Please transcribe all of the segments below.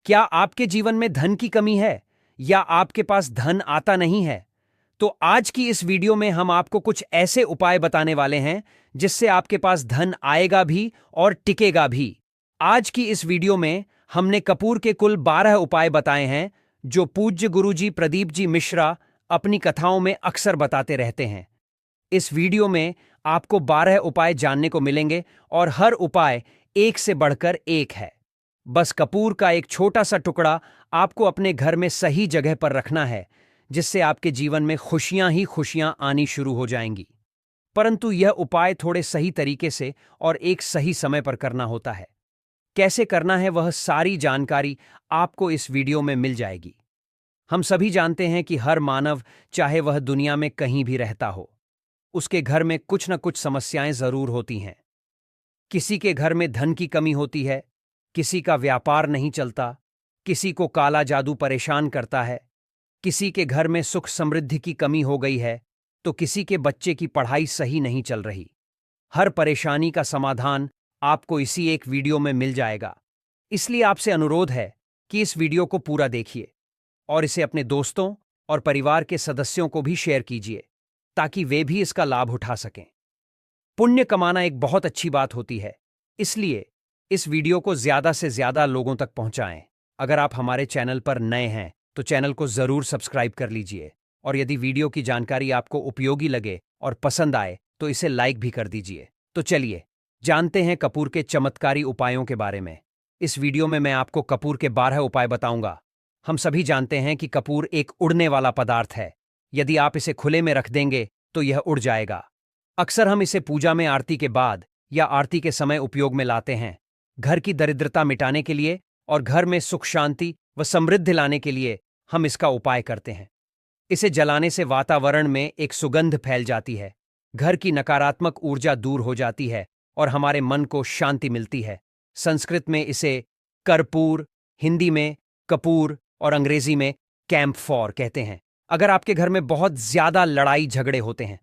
क्या आपके जीवन में धन की कमी है या आपके पास धन आता नहीं है? तो आज की इस वीडियो में हम आपको कुछ ऐसे उपाय बताने वाले हैं जिससे आपके पास धन आएगा भी और टिकेगा भी। आज की इस वीडियो में हमने कपूर के कुल 12 उपाय बताए हैं जो पूज्य गुरुजी प्रदीप जी मिश्रा अपनी कथाओं में अक्सर बताते रहते हैं। इस वीडियो में आपको 12 उपाय जानने को मिलेंगे और हर उपाय एक से बढ़कर एक है। बस कपूर का एक छोटा सा टुकड़ा आपको अपने घर में सही जगह पर रखना है, जिससे आपके जीवन में खुशियां ही खुशियां आनी शुरू हो जाएंगी। परंतु यह उपाय थोड़े सही तरीके से और एक सही समय पर करना होता है। कैसे करना है वह सारी जानकारी आपको इस वीडियो में मिल जाएगी। हम सभी जानते हैं कि हर मानव, चाहे वह दुनिया में कहीं भी रहता हो, उसके घर में कुछ न कुछ समस्याएं जरूर होती हैं। किसी के घर में धन की कमी होती है, किसी का व्यापार नहीं चलता, किसी को काला जादू परेशान करता है, किसी के घर में सुख समृद्धि की कमी हो गई है, तो किसी के बच्चे की पढ़ाई सही नहीं चल रही। हर परेशानी का समाधान आपको इसी एक वीडियो में मिल जाएगा। इसलिए आपसे अनुरोध है कि इस वीडियो को पूरा देखिए और इसे अपने दोस्तों और परिवार के सदस्यों को भी शेयर कीजिए, ताकि वे भी इसका लाभ उठा सकें। पुण्य कमाना एक बहुत अच्छी बात होती है, इसलिए इस वीडियो को ज्यादा से ज्यादा लोगों तक पहुंचाएं। अगर आप हमारे चैनल पर नए हैं तो चैनल को जरूर सब्सक्राइब कर लीजिए, और यदि वीडियो की जानकारी आपको उपयोगी लगे और पसंद आए तो इसे लाइक भी कर दीजिए। तो चलिए जानते हैं कपूर के चमत्कारी उपायों के बारे में। इस वीडियो में मैं आपको कपूर के 12 उपाय बताऊंगा। हम सभी जानते हैं कि कपूर एक उड़ने वाला पदार्थ है। यदि आप इसे खुले में रख देंगे तो यह उड़ जाएगा। अक्सर हम इसे पूजा में आरती के बाद या आरती के समय उपयोग में लाते हैं, घर की दरिद्रता मिटाने के लिए और घर में सुख शांति व समृद्धि लाने के लिए हम इसका उपाय करते हैं। इसे जलाने से वातावरण में एक सुगंध फैल जाती है, घर की नकारात्मक ऊर्जा दूर हो जाती है और हमारे मन को शांति मिलती है। संस्कृत में इसे कर्पूर, हिंदी में कपूर और अंग्रेजी में कैंपफॉर कहते हैं। अगर आपके घर में बहुत ज्यादा लड़ाई झगड़े होते हैं,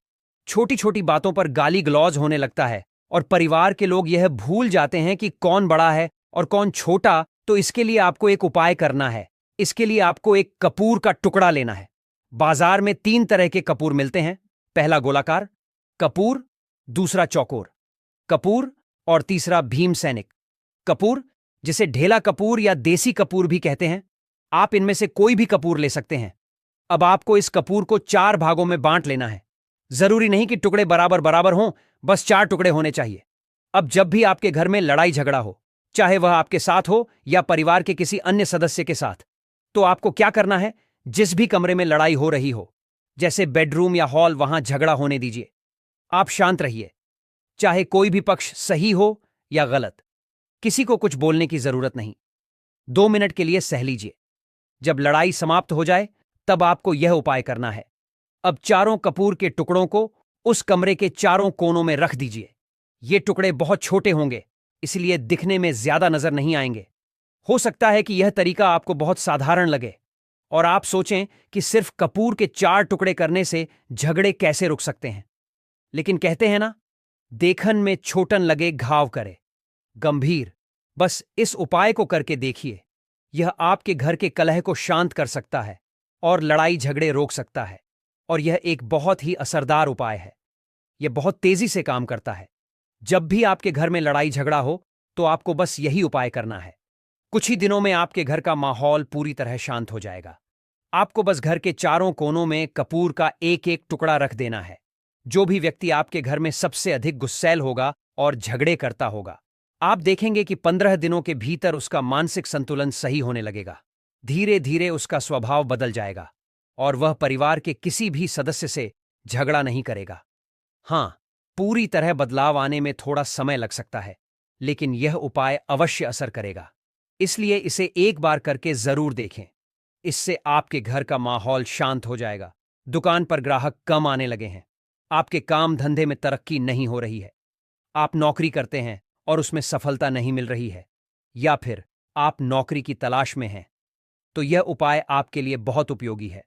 छोटी छोटी बातों पर गाली गलौज होने लगता है और परिवार के लोग यह भूल जाते हैं कि कौन बड़ा है और कौन छोटा, तो इसके लिए आपको एक उपाय करना है। इसके लिए आपको एक कपूर का टुकड़ा लेना है। बाजार में 3 तरह के कपूर मिलते हैं। पहला गोलाकार कपूर, दूसरा चौकोर कपूर और तीसरा भीम सैनिक कपूर, जिसे ढेला कपूर या देसी कपूर भी कहते हैं। आप इनमें से कोई भी कपूर ले सकते हैं। अब आपको इस कपूर को 4 भागों में बांट लेना है। जरूरी नहीं कि टुकड़े बराबर बराबर हों, बस 4 टुकड़े होने चाहिए। अब जब भी आपके घर में लड़ाई झगड़ा हो, चाहे वह आपके साथ हो या परिवार के किसी अन्य सदस्य के साथ, तो आपको क्या करना है, जिस भी कमरे में लड़ाई हो रही हो, जैसे बेडरूम या हॉल, वहां झगड़ा होने दीजिए। आप शांत रहिए, चाहे कोई भी पक्ष सही हो या गलत। किसी को कुछ बोलने की जरूरत नहीं। 2 मिनट के लिए सह लीजिए। जब लड़ाई समाप्त हो जाए तब आपको यह उपाय करना है। अब चारों कपूर के टुकड़ों को उस कमरे के चारों कोनों में रख दीजिए। ये टुकड़े बहुत छोटे होंगे, इसलिए दिखने में ज्यादा नजर नहीं आएंगे। हो सकता है कि यह तरीका आपको बहुत साधारण लगे और आप सोचें कि सिर्फ कपूर के 4 टुकड़े करने से झगड़े कैसे रुक सकते हैं। लेकिन कहते हैं ना, देखन में छोटन लगे घाव करे गंभीर। बस इस उपाय को करके देखिए। यह आपके घर के कलह को शांत कर सकता है और लड़ाई झगड़े रोक सकता है। और यह एक बहुत ही असरदार उपाय है। यह बहुत तेजी से काम करता है। जब भी आपके घर में लड़ाई झगड़ा हो तो आपको बस यही उपाय करना है। कुछ ही दिनों में आपके घर का माहौल पूरी तरह शांत हो जाएगा। आपको बस घर के चारों कोनों में कपूर का एक एक टुकड़ा रख देना है। जो भी व्यक्ति आपके घर में सबसे अधिक गुस्सैल होगा और झगड़े करता होगा, आप देखेंगे कि 15 दिनों के भीतर उसका मानसिक संतुलन सही होने लगेगा। धीरे धीरे उसका स्वभाव बदल जाएगा और वह परिवार के किसी भी सदस्य से झगड़ा नहीं करेगा। हाँ, पूरी तरह बदलाव आने में थोड़ा समय लग सकता है, लेकिन यह उपाय अवश्य असर करेगा। इसलिए इसे एक बार करके जरूर देखें। इससे आपके घर का माहौल शांत हो जाएगा। दुकान पर ग्राहक कम आने लगे हैं, आपके काम धंधे में तरक्की नहीं हो रही है, आप नौकरी करते हैं और उसमें सफलता नहीं मिल रही है, या फिर आप नौकरी की तलाश में हैं, तो यह उपाय आपके लिए बहुत उपयोगी है।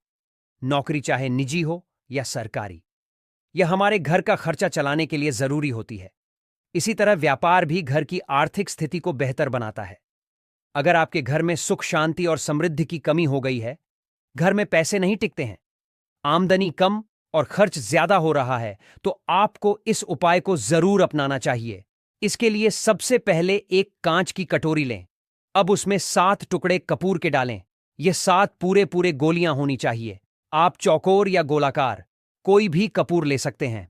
नौकरी चाहे निजी हो या सरकारी, यह हमारे घर का खर्चा चलाने के लिए जरूरी होती है। इसी तरह व्यापार भी घर की आर्थिक स्थिति को बेहतर बनाता है। अगर आपके घर में सुख शांति और समृद्धि की कमी हो गई है, घर में पैसे नहीं टिकते हैं, आमदनी कम और खर्च ज्यादा हो रहा है, तो आपको इस उपाय को जरूर अपनाना चाहिए। इसके लिए सबसे पहले एक कांच की कटोरी लें। अब उसमें 7 टुकड़े कपूर के डालें। ये 7 पूरे पूरे गोलियां होनी चाहिए। आप चौकोर या गोलाकार कोई भी कपूर ले सकते हैं।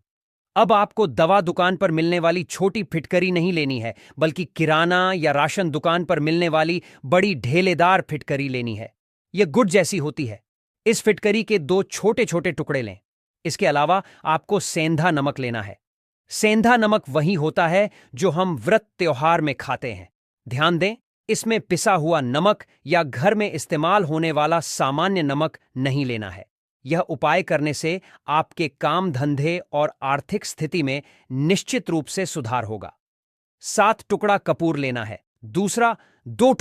अब आपको दवा दुकान पर मिलने वाली छोटी फिटकरी नहीं लेनी है, बल्कि किराना या राशन दुकान पर मिलने वाली बड़ी ढेलेदार फिटकरी लेनी है। यह गुड जैसी होती है। इस फिटकरी के 2 छोटे छोटे टुकड़े लें। इसके अलावा आपको सेंधा नमक लेना है। सेंधा नमक वही होता है जो हम व्रत त्योहार में खाते हैं। ध्यान दें, इसमें पिसा हुआ नमक या घर में इस्तेमाल होने वाला सामान्य नमक नहीं लेना है। यह उपाय करने से आपके काम धंधे और आर्थिक स्थिति में निश्चित रूप से सुधार होगा। 7 टुकड़ा कपूर लेना है। दूसरा, 2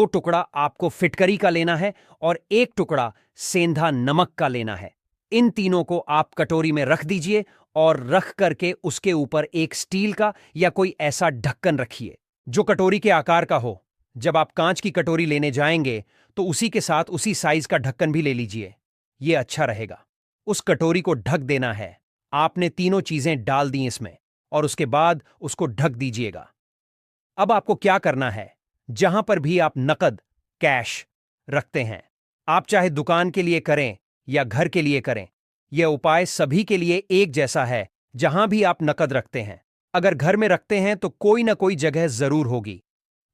टुकड़ा आपको फिटकरी का लेना है और 1 टुकड़ा सेंधा नमक का लेना है। इन तीनों को आप कटोरी में रख दीजिए और रख करके उसके ऊपर एक स्टील का या कोई ऐसा ढक्कन रखिए जो कटोरी के आकार का हो। जब आप कांच की कटोरी लेने जाएंगे तो उसी के साथ उसी साइज का ढक्कन भी ले लीजिए। यह अच्छा रहेगा। उस कटोरी को ढक देना है। आपने तीनों चीजें डाल दी इसमें और उसके बाद उसको ढक दीजिएगा। अब आपको क्या करना है, जहां पर भी आप नकद कैश रखते हैं, आप चाहे दुकान के लिए करें या घर के लिए करें, यह उपाय सभी के लिए एक जैसा है। जहां भी आप नकद रखते हैं, अगर घर में रखते हैं तो कोई ना कोई जगह जरूर होगी,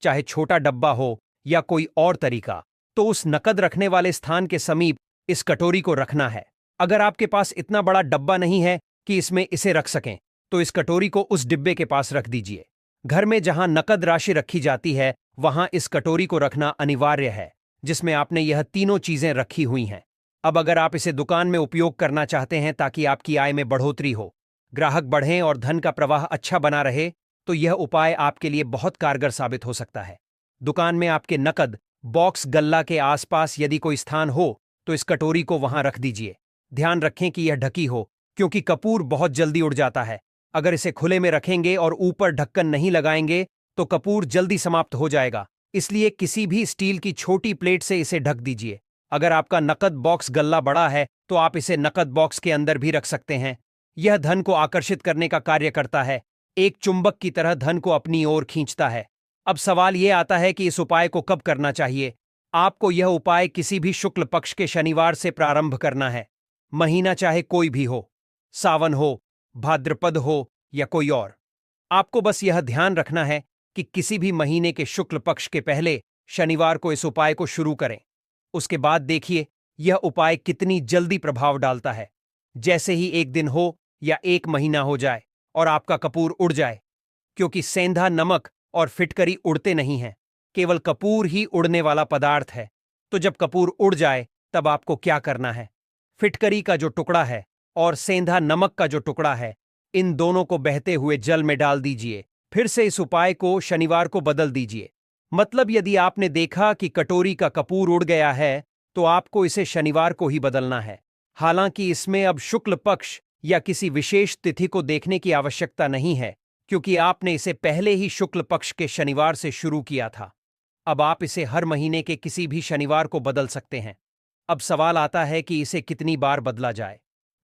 चाहे छोटा डब्बा हो या कोई और तरीका, तो उस नकद रखने वाले स्थान के समीप इस कटोरी को रखना है। अगर आपके पास इतना बड़ा डब्बा नहीं है कि इसमें इसे रख सकें, तो इस कटोरी को उस डिब्बे के पास रख दीजिए। घर में जहां नकद राशि रखी जाती है, वहां इस कटोरी को रखना अनिवार्य है, जिसमें आपने यह तीनों चीजें रखी हुई हैं। अब अगर आप इसे दुकान में उपयोग करना चाहते हैं ताकि आपकी आय में बढ़ोतरी हो, ग्राहक बढ़ें और धन का प्रवाह अच्छा बना रहे, तो यह उपाय आपके लिए बहुत कारगर साबित हो सकता है। दुकान में आपके नकद बॉक्स गल्ला के आसपास यदि कोई स्थान हो, तो इस कटोरी को वहां रख दीजिए। ध्यान रखें कि यह ढकी हो, क्योंकि कपूर बहुत जल्दी उड़ जाता है। अगर इसे खुले में रखेंगे और ऊपर ढक्कन नहीं लगाएंगे तो कपूर जल्दी समाप्त हो जाएगा। इसलिए किसी भी स्टील की छोटी प्लेट से इसे ढक दीजिए। अगर आपका नकद बॉक्स गल्ला बड़ा है तो आप इसे नकद बॉक्स के अंदर भी रख सकते हैं। यह धन को आकर्षित करने का कार्य करता है, एक चुंबक की तरह धन को अपनी ओर खींचता है। अब सवाल यह आता है कि इस उपाय को कब करना चाहिए। आपको यह उपाय किसी भी शुक्ल पक्ष के शनिवार से प्रारंभ करना है। महीना चाहे कोई भी हो, सावन हो, भाद्रपद हो या कोई और। आपको बस यह ध्यान रखना है कि किसी भी महीने के शुक्ल पक्ष के पहले शनिवार को इस उपाय को शुरू करें। उसके बाद देखिए यह उपाय कितनी जल्दी प्रभाव डालता है। जैसे ही एक दिन हो या एक महीना हो जाए और आपका कपूर उड़ जाए, क्योंकि सेंधा नमक और फिटकरी उड़ते नहीं हैं, केवल कपूर ही उड़ने वाला पदार्थ है। तो जब कपूर उड़ जाए तब आपको क्या करना है, फिटकरी का जो टुकड़ा है और सेंधा नमक का जो टुकड़ा है, इन दोनों को बहते हुए जल में डाल दीजिए। फिर से इस उपाय को शनिवार को बदल दीजिए। मतलब यदि आपने देखा कि कटोरी का कपूर उड़ गया है, तो आपको इसे शनिवार को ही बदलना है। हालांकि इसमें अब शुक्ल पक्ष या किसी विशेष तिथि को देखने की आवश्यकता नहीं है, क्योंकि आपने इसे पहले ही शुक्ल पक्ष के शनिवार से शुरू किया था। अब आप इसे हर महीने के किसी भी शनिवार को बदल सकते हैं। अब सवाल आता है कि इसे कितनी बार बदला जाए।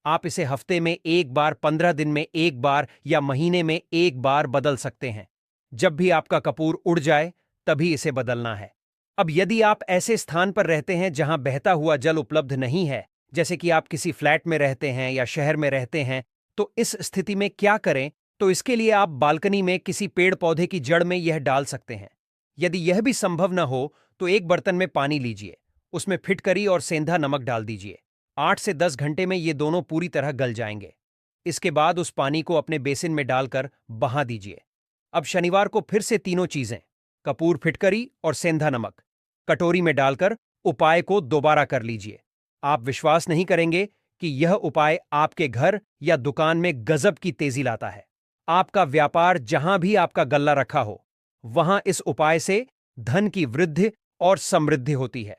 आप इसे हफ्ते में एक बार, 15 दिन में एक बार या महीने में एक बार बदल सकते हैं। जब भी आपका कपूर उड़ जाए तभी इसे बदलना है। अब यदि आप ऐसे स्थान पर रहते हैं जहां बहता हुआ जल उपलब्ध नहीं है, जैसे कि आप किसी फ्लैट में रहते हैं या शहर में रहते हैं, तो इस स्थिति में क्या करें? तो इसके लिए आप बालकनी में किसी पेड़ पौधे की जड़ में यह डाल सकते हैं। यदि यह भी संभव न हो तो एक बर्तन में पानी लीजिए, उसमें फिटकरी और सेंधा नमक डाल दीजिए। 8 से 10 घंटे में ये दोनों पूरी तरह गल जाएंगे। इसके बाद उस पानी को अपने बेसिन में डालकर बहा दीजिए। अब शनिवार को फिर से तीनों चीजें, कपूर, फिटकरी और सेंधा नमक, कटोरी में डालकर उपाय को दोबारा कर लीजिए। आप विश्वास नहीं करेंगे कि यह उपाय आपके घर या दुकान में गजब की तेजी लाता है। आपका व्यापार जहां भी आपका गल्ला रखा हो, वहां इस उपाय से धन की वृद्धि और समृद्धि होती है।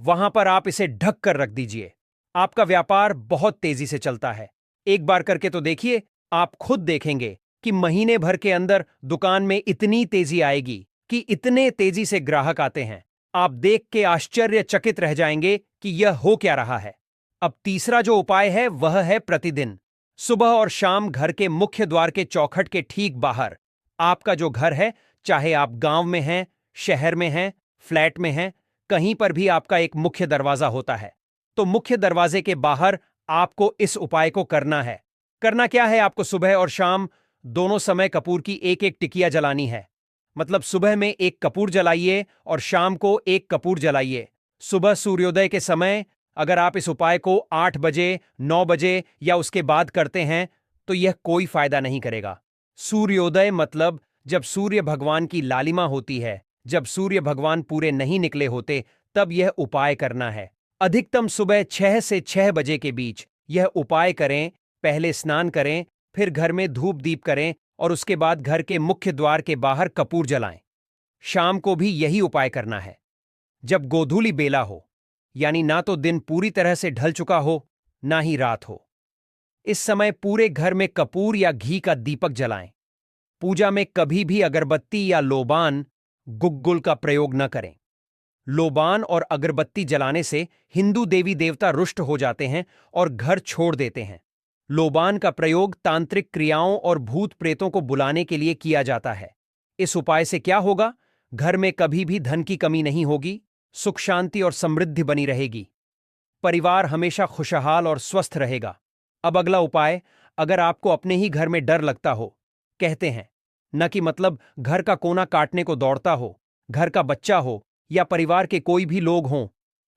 वहां पर आप इसे ढक कर रख दीजिए। आपका व्यापार बहुत तेजी से चलता है। एक बार करके तो देखिए, आप खुद देखेंगे कि महीने भर के अंदर दुकान में इतनी तेजी आएगी कि इतने तेजी से ग्राहक आते हैं। आप देख के आश्चर्यचकित रह जाएंगे कि यह हो क्या रहा है। अब तीसरा जो उपाय है वह है प्रतिदिन सुबह और शाम घर के मुख्य द्वार के चौखट के ठीक बाहर, आपका जो घर है, चाहे आप गांव में हैं, शहर में हैं, फ्लैट में हैं, कहीं पर भी आपका एक मुख्य दरवाजा होता है। तो मुख्य दरवाजे के बाहर आपको इस उपाय को करना है। करना क्या है? आपको सुबह और शाम दोनों समय कपूर की एक एक टिकिया जलानी है। मतलब सुबह में एक कपूर जलाइए और शाम को एक कपूर जलाइए। सुबह सूर्योदय के समय अगर आप इस उपाय को 8 बजे, 9 बजे या उसके बाद करते हैं तो यह कोई फायदा नहीं करेगा। सूर्योदय मतलब जब सूर्य भगवान की लालिमा होती है, जब सूर्य भगवान पूरे नहीं निकले होते, तब यह उपाय करना है। अधिकतम सुबह 6 से 6 बजे के बीच यह उपाय करें। पहले स्नान करें, फिर घर में धूप दीप करें और उसके बाद घर के मुख्य द्वार के बाहर कपूर जलाएं। शाम को भी यही उपाय करना है। जब गोधूली बेला हो, यानी ना तो दिन पूरी तरह से ढल चुका हो, ना ही रात हो, इस समय पूरे घर में कपूर या घी का दीपक जलाएं। पूजा में कभी भी अगरबत्ती या लोबान, गुग्गुल का प्रयोग न करें। लोबान और अगरबत्ती जलाने से हिंदू देवी देवता रुष्ट हो जाते हैं और घर छोड़ देते हैं। लोबान का प्रयोग तांत्रिक क्रियाओं और भूत प्रेतों को बुलाने के लिए किया जाता है। इस उपाय से क्या होगा? घर में कभी भी धन की कमी नहीं होगी, सुख शांति और समृद्धि बनी रहेगी। परिवार हमेशा खुशहाल और स्वस्थ रहेगा। अब अगला उपाय, अगर आपको अपने ही घर में डर लगता हो, कहते हैं न कि मतलब घर का कोना काटने को दौड़ता हो, घर का बच्चा हो या परिवार के कोई भी लोग हों,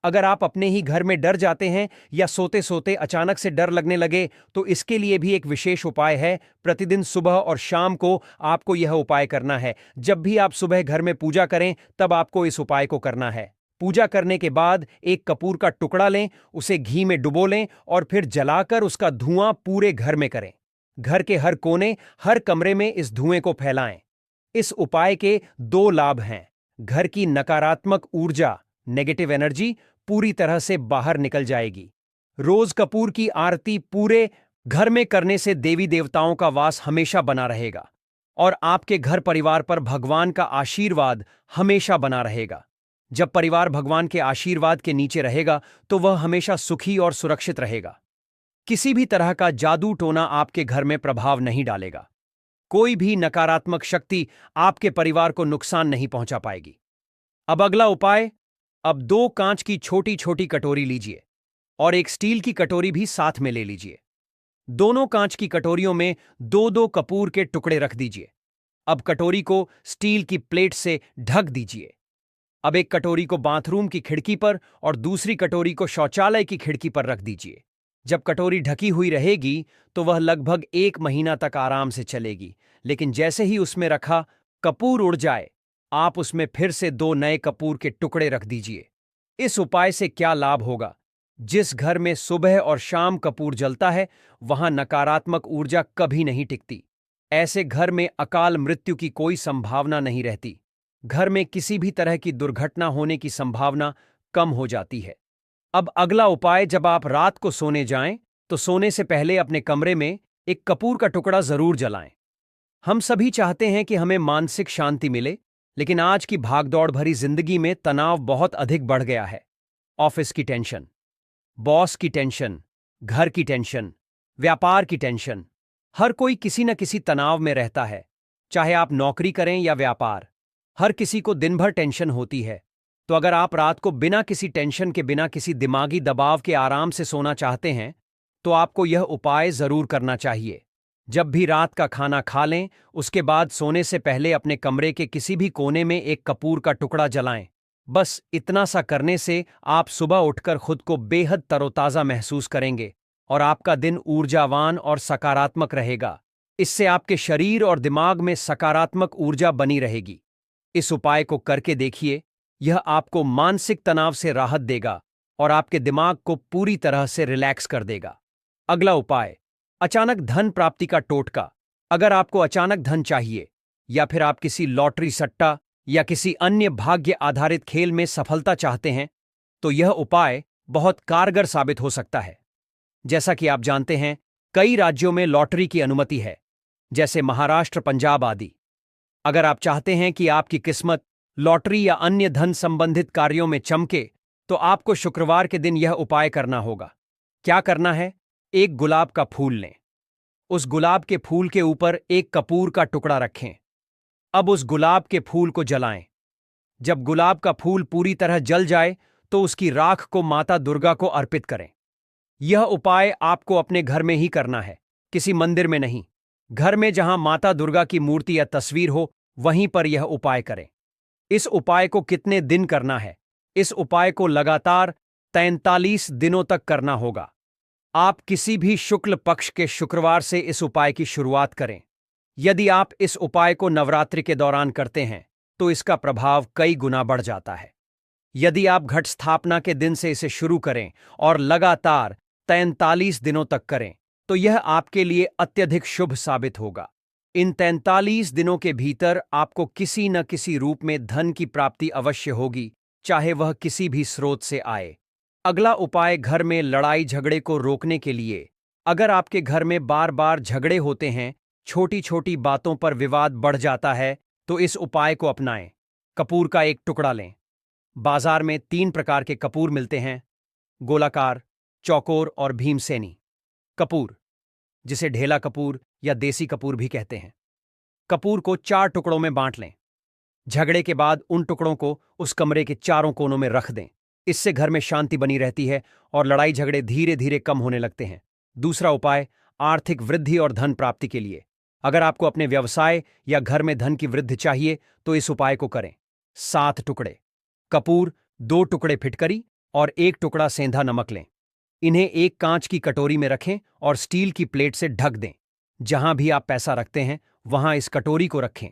अगर आप अपने ही घर में डर जाते हैं या सोते सोते अचानक से डर लगने लगे, तो इसके लिए भी एक विशेष उपाय है। प्रतिदिन सुबह और शाम को आपको यह उपाय करना है। जब भी आप सुबह घर में पूजा करें, तब आपको इस उपाय को करना है। पूजा करने के बाद एक कपूर का टुकड़ा लें, उसे घी में डुबो लें और फिर जलाकर उसका धुआं पूरे घर में करें। घर के हर कोने, हर कमरे में इस धुएं को फैलाएं। इस उपाय के 2 लाभ हैं। घर की नकारात्मक ऊर्जा, नेगेटिव एनर्जी पूरी तरह से बाहर निकल जाएगी। रोज कपूर की आरती पूरे घर में करने से देवी देवताओं का वास हमेशा बना रहेगा और आपके घर परिवार पर भगवान का आशीर्वाद हमेशा बना रहेगा। जब परिवार भगवान के आशीर्वाद के नीचे रहेगा तो वह हमेशा सुखी और सुरक्षित रहेगा। किसी भी तरह का जादू टोना आपके घर में प्रभाव नहीं डालेगा। कोई भी नकारात्मक शक्ति आपके परिवार को नुकसान नहीं पहुंचा पाएगी। अब अगला उपाय, अब 2 कांच की छोटी छोटी कटोरी लीजिए और एक स्टील की कटोरी भी साथ में ले लीजिए। दोनों कांच की कटोरियों में 2-2 कपूर के टुकड़े रख दीजिए। अब कटोरी को स्टील की प्लेट से ढक दीजिए। अब एक कटोरी को बाथरूम की खिड़की पर और दूसरी कटोरी को शौचालय की खिड़की पर रख दीजिए। जब कटोरी ढकी हुई रहेगी तो वह लगभग 1 महीना तक आराम से चलेगी, लेकिन जैसे ही उसमें रखा कपूर उड़ जाए, आप उसमें फिर से 2 नए कपूर के टुकड़े रख दीजिए। इस उपाय से क्या लाभ होगा? जिस घर में सुबह और शाम कपूर जलता है, वहां नकारात्मक ऊर्जा कभी नहीं टिकती। ऐसे घर में अकाल मृत्यु की कोई संभावना नहीं रहती। घर में किसी भी तरह की दुर्घटना होने की संभावना कम हो जाती है। अब अगला उपाय, जब आप रात को सोने जाएं, तो सोने से पहले अपने कमरे में एक कपूर का टुकड़ा जरूर जलाएं। हम सभी चाहते हैं कि हमें मानसिक शांति मिले, लेकिन आज की भागदौड़ भरी जिंदगी में तनाव बहुत अधिक बढ़ गया है। ऑफिस की टेंशन, बॉस की टेंशन, घर की टेंशन, व्यापार की टेंशन, हर कोई किसी न किसी तनाव में रहता है। चाहे आप नौकरी करें या व्यापार, हर किसी को दिन भर टेंशन होती है। तो अगर आप रात को बिना किसी टेंशन के, बिना किसी दिमागी दबाव के आराम से सोना चाहते हैं, तो आपको यह उपाय जरूर करना चाहिए। जब भी रात का खाना खा लें, उसके बाद सोने से पहले अपने कमरे के किसी भी कोने में एक कपूर का टुकड़ा जलाएं। बस इतना सा करने से आप सुबह उठकर खुद को बेहद तरोताजा महसूस करेंगे और आपका दिन ऊर्जावान और सकारात्मक रहेगा। इससे आपके शरीर और दिमाग में सकारात्मक ऊर्जा बनी रहेगी। इस उपाय को करके देखिए, यह आपको मानसिक तनाव से राहत देगा और आपके दिमाग को पूरी तरह से रिलैक्स कर देगा। अगला उपाय, अचानक धन प्राप्ति का टोटका। अगर आपको अचानक धन चाहिए या फिर आप किसी लॉटरी सट्टा या किसी अन्य भाग्य आधारित खेल में सफलता चाहते हैं, तो यह उपाय बहुत कारगर साबित हो सकता है। जैसा कि आप जानते हैं, कई राज्यों में लॉटरी की अनुमति है, जैसे महाराष्ट्र, पंजाब आदि। अगर आप चाहते हैं कि आपकी किस्मत लॉटरी या अन्य धन संबंधित कार्यों में चमके, तो आपको शुक्रवार के दिन यह उपाय करना होगा। क्या करना है? एक गुलाब का फूल लें। उस गुलाब के फूल के ऊपर एक कपूर का टुकड़ा रखें। अब उस गुलाब के फूल को जलाएं। जब गुलाब का फूल पूरी तरह जल जाए तो उसकी राख को माता दुर्गा को अर्पित करें। यह उपाय आपको अपने घर में ही करना है, किसी मंदिर में नहीं। घर में जहां माता दुर्गा की मूर्ति या तस्वीर हो, वहीं पर यह उपाय करें। इस उपाय को कितने दिन करना है? इस उपाय को लगातार 43 दिनों तक करना होगा। आप किसी भी शुक्ल पक्ष के शुक्रवार से इस उपाय की शुरुआत करें। यदि आप इस उपाय को नवरात्रि के दौरान करते हैं तो इसका प्रभाव कई गुना बढ़ जाता है। यदि आप घट स्थापना के दिन से इसे शुरू करें और लगातार 43 दिनों तक करें तो यह आपके लिए अत्यधिक शुभ साबित होगा। इन 43 दिनों के भीतर आपको किसी न किसी रूप में धन की प्राप्ति अवश्य होगी, चाहे वह किसी भी स्रोत से आए। अगला उपाय घर में लड़ाई झगड़े को रोकने के लिए। अगर आपके घर में बार बार झगड़े होते हैं, छोटी छोटी बातों पर विवाद बढ़ जाता है, तो इस उपाय को अपनाएं। कपूर का एक टुकड़ा लें। बाजार में 3 प्रकार के कपूर मिलते हैं: गोलाकार, चौकोर और भीमसेनी। कपूर, जिसे ढेला कपूर या देसी कपूर भी कहते हैं। कपूर को 4 टुकड़ों में बांट लें। झगड़े के बाद उन टुकड़ों को उस कमरे के चारों कोनों में रख दें। इससे घर में शांति बनी रहती है और लड़ाई झगड़े धीरे धीरे कम होने लगते हैं। दूसरा उपाय, आर्थिक वृद्धि और धन प्राप्ति के लिए। अगर आपको अपने व्यवसाय या घर में धन की वृद्धि चाहिए तो इस उपाय को करें। 7 टुकड़े कपूर, 2 टुकड़े फिटकरी और 1 टुकड़ा सेंधा नमक लें। इन्हें एक कांच की कटोरी में रखें और स्टील की प्लेट से ढक दें। जहां भी आप पैसा रखते हैं वहां इस कटोरी को रखें।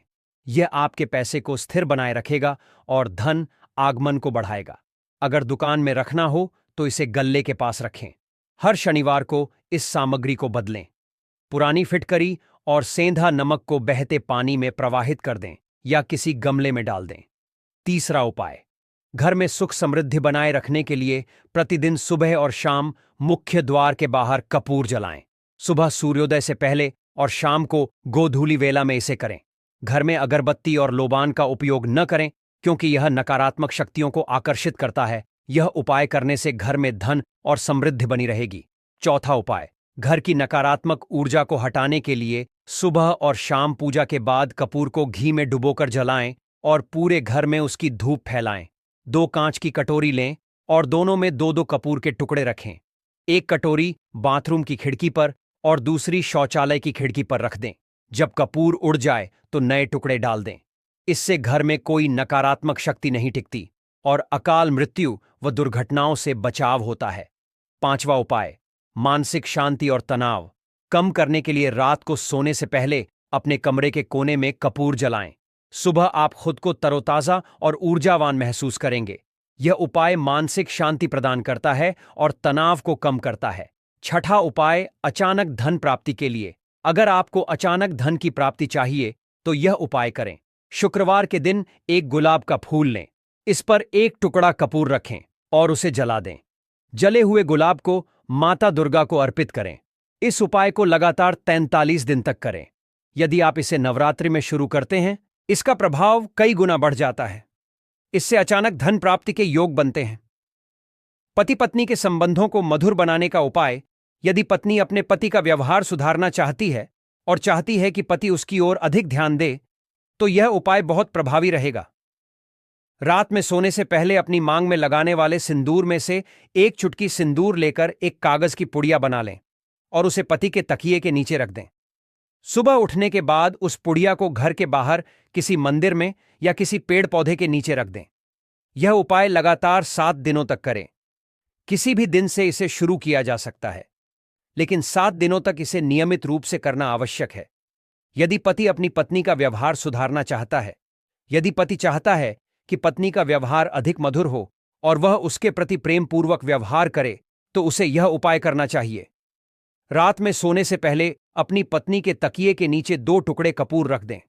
यह आपके पैसे को स्थिर बनाए रखेगा और धन आगमन को बढ़ाएगा। अगर दुकान में रखना हो तो इसे गल्ले के पास रखें। हर शनिवार को इस सामग्री को बदलें। पुरानी फिटकरी और सेंधा नमक को बहते पानी में प्रवाहित कर दें या किसी गमले में डाल दें। तीसरा उपाय, घर में सुख समृद्धि बनाए रखने के लिए प्रतिदिन सुबह और शाम मुख्य द्वार के बाहर कपूर जलाएं। सुबह सूर्योदय से पहले और शाम को गोधूली वेला में इसे करें। घर में अगरबत्ती और लोबान का उपयोग न करें, क्योंकि यह नकारात्मक शक्तियों को आकर्षित करता है। यह उपाय करने से घर में धन और समृद्धि बनी रहेगी। चौथा उपाय, घर की नकारात्मक ऊर्जा को हटाने के लिए सुबह और शाम पूजा के बाद कपूर को घी में डुबोकर जलाएं और पूरे घर में उसकी धूप फैलाएं। 2 कांच की कटोरी लें और दोनों में 2-2 कपूर के टुकड़े रखें। एक कटोरी बाथरूम की खिड़की पर और दूसरी शौचालय की खिड़की पर रख दें। जब कपूर उड़ जाए तो नए टुकड़े डाल दें। इससे घर में कोई नकारात्मक शक्ति नहीं टिकती और अकाल मृत्यु व दुर्घटनाओं से बचाव होता है। 5वां उपाय, मानसिक शांति और तनाव कम करने के लिए रात को सोने से पहले अपने कमरे के कोने में कपूर जलाएं। सुबह आप खुद को तरोताजा और ऊर्जावान महसूस करेंगे। यह उपाय मानसिक शांति प्रदान करता है और तनाव को कम करता है। 6ठा उपाय, अचानक धन प्राप्ति के लिए। अगर आपको अचानक धन की प्राप्ति चाहिए तो यह उपाय करें। शुक्रवार के दिन एक गुलाब का फूल लें। इस पर एक टुकड़ा कपूर रखें और उसे जला दें। जले हुए गुलाब को माता दुर्गा को अर्पित करें। इस उपाय को लगातार 43 दिन तक करें। यदि आप इसे नवरात्रि में शुरू करते हैं, इसका प्रभाव कई गुना बढ़ जाता है। इससे अचानक धन प्राप्ति के योग बनते हैं। पति पत्नी के संबंधों को मधुर बनाने का उपाय। यदि पत्नी अपने पति का व्यवहार सुधारना चाहती है और चाहती है कि पति उसकी ओर अधिक ध्यान दे, तो यह उपाय बहुत प्रभावी रहेगा। रात में सोने से पहले अपनी मांग में लगाने वाले सिंदूर में से एक चुटकी सिंदूर लेकर एक कागज की पुड़िया बना लें और उसे पति के तकिए के नीचे रख दें। सुबह उठने के बाद उस पुड़िया को घर के बाहर किसी मंदिर में या किसी पेड़ पौधे के नीचे रख दें। यह उपाय लगातार 7 दिनों तक करें। किसी भी दिन से इसे शुरू किया जा सकता है, लेकिन 7 दिनों तक इसे नियमित रूप से करना आवश्यक है। यदि पति अपनी पत्नी का व्यवहार सुधारना चाहता है, यदि पति चाहता है कि पत्नी का व्यवहार अधिक मधुर हो और वह उसके प्रति प्रेमपूर्वक व्यवहार करे, तो उसे यह उपाय करना चाहिए। रात में सोने से पहले अपनी पत्नी के तकिए के नीचे 2 टुकड़े कपूर रख दें।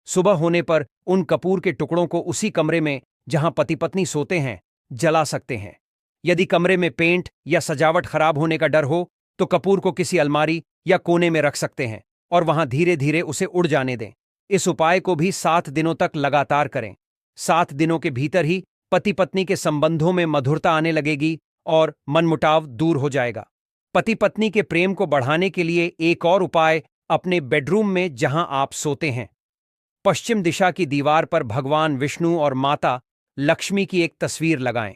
सुबह होने पर उन कपूर के टुकड़ों को उसी कमरे में जहां पति पत्नी सोते हैं जला सकते हैं। यदि कमरे में पेंट या सजावट खराब होने का डर हो तो कपूर को किसी अलमारी या कोने में रख सकते हैं और वहां धीरे धीरे उसे उड़ जाने दें। इस उपाय को भी 7 दिनों तक लगातार करें। 7 दिनों के भीतर ही पति पत्नी के संबंधों में मधुरता आने लगेगी और मनमुटाव दूर हो जाएगा। पति पत्नी के प्रेम को बढ़ाने के लिए एक और उपाय, अपने बेडरूम में जहां आप सोते हैं, पश्चिम दिशा की दीवार पर भगवान विष्णु और माता लक्ष्मी की एक तस्वीर लगाएं।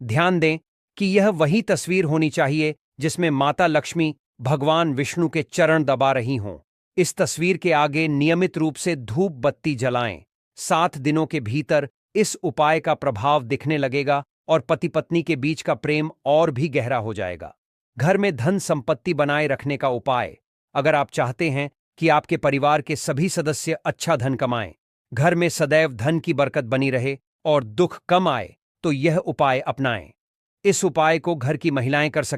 ध्यान दें कि यह वही तस्वीर होनी चाहिए जिसमें माता लक्ष्मी भगवान विष्णु के चरण दबा रही हों। इस तस्वीर के आगे नियमित रूप से धूप बत्ती जलाएं। 7 दिनों के भीतर इस उपाय का प्रभाव दिखने लगेगा और पति पत्नी के बीच का प्रेम और भी गहरा हो जाएगा। घर में धन संपत्ति बनाए रखने का उपाय। अगर आप चाहते हैं कि आपके परिवार के सभी सदस्य अच्छा धन कमाएं, घर में सदैव धन की बरकत बनी रहे और दुख कम आए, तो यह उपाय अपनाएं। इस उपाय को घर की महिलाएं कर सकती हैं।